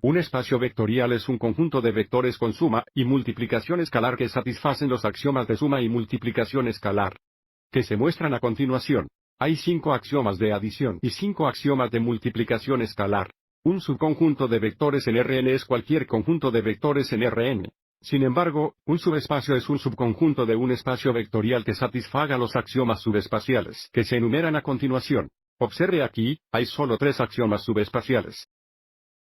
Un espacio vectorial es un conjunto de vectores con suma y multiplicación escalar que satisfacen los axiomas de suma y multiplicación escalar, que se muestran a continuación. Hay 5 axiomas de adición y 5 axiomas de multiplicación escalar. Un subconjunto de vectores en Rn es cualquier conjunto de vectores en Rn. Sin embargo, un subespacio es un subconjunto de un espacio vectorial que satisfaga los axiomas subespaciales que se enumeran a continuación. Observe aquí, hay solo 3 axiomas subespaciales.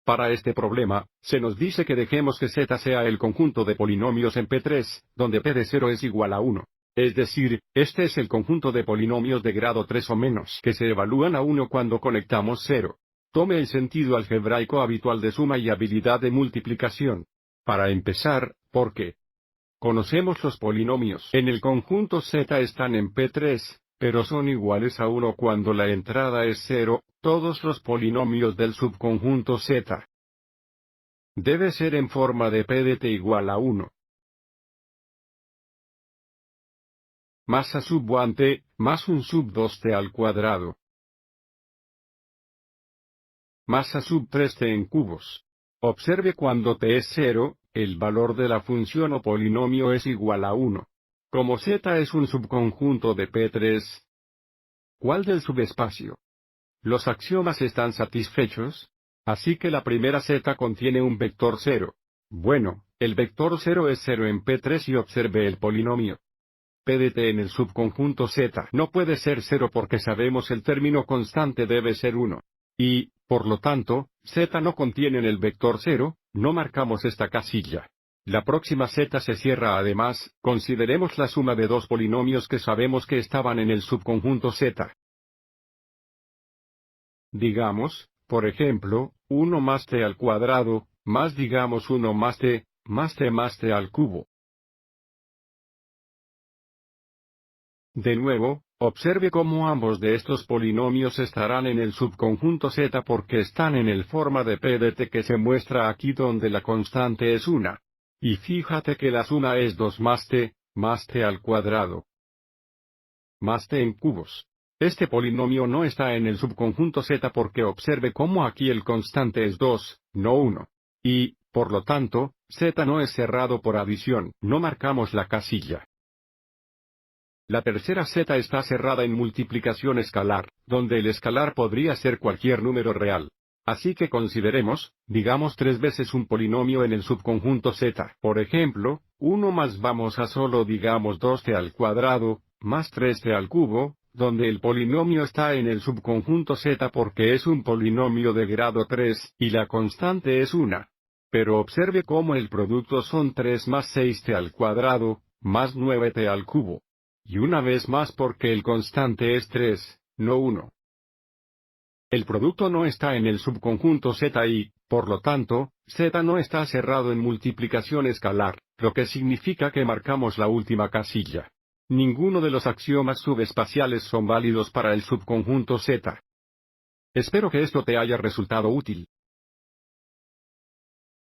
Para este problema, se nos dice que dejemos que Z sea el conjunto de polinomios en P3, donde P de 0 es igual a 1. Es decir, este es el conjunto de polinomios de grado 3 o menos que se evalúan a 1 cuando conectamos 0. Tome el sentido algebraico habitual de suma y habilidad de multiplicación. Para empezar, porque conocemos los polinomios en el conjunto Z están en P3, pero son iguales a 1 cuando la entrada es 0, todos los polinomios del subconjunto Z debe ser en forma de P de t igual a 1. Más a sub 1t, más un sub 2t al cuadrado. Más a sub 3t en cubos. Observe cuando t es 0, el valor de la función o polinomio es igual a 1. Como Z es un subconjunto de P3, ¿cuál del subespacio? Los axiomas están satisfechos, así que la primera Z contiene un vector 0. Bueno, el vector 0 es 0 en P3 y observe el polinomio. P de t en el subconjunto Z no puede ser 0 porque sabemos el término constante debe ser 1. Y, por lo tanto, Z no contiene el vector 0, no marcamos esta casilla. La próxima Z se cierra además, consideremos la suma de 2 polinomios que sabemos que estaban en el subconjunto Z. Digamos, por ejemplo, 1 más t al cuadrado, más digamos 1 más t más t al cubo. De nuevo, observe cómo ambos de estos polinomios estarán en el subconjunto Z porque están en el forma de P de t que se muestra aquí donde la constante es 1. Y fíjate que la suma es 2 más t al cuadrado, más t en cubos. Este polinomio no está en el subconjunto Z porque observe cómo aquí el constante es 2, no 1. Y, por lo tanto, Z no es cerrado por adición, no marcamos la casilla. La tercera Z está cerrada en multiplicación escalar, donde el escalar podría ser cualquier número real. Así que consideremos, digamos 3 veces un polinomio en el subconjunto Z. Por ejemplo, 1 más vamos a solo digamos 2t al cuadrado, más 3t al cubo, donde el polinomio está en el subconjunto Z porque es un polinomio de grado 3, y la constante es 1. Pero observe cómo el producto son 3 más 6t al cuadrado, más 9t al cubo. Y una vez más porque el constante es 3, no 1. El producto no está en el subconjunto Z y, por lo tanto, Z no está cerrado en multiplicación escalar, lo que significa que marcamos la última casilla. Ninguno de los axiomas subespaciales son válidos para el subconjunto Z. Espero que esto te haya resultado útil.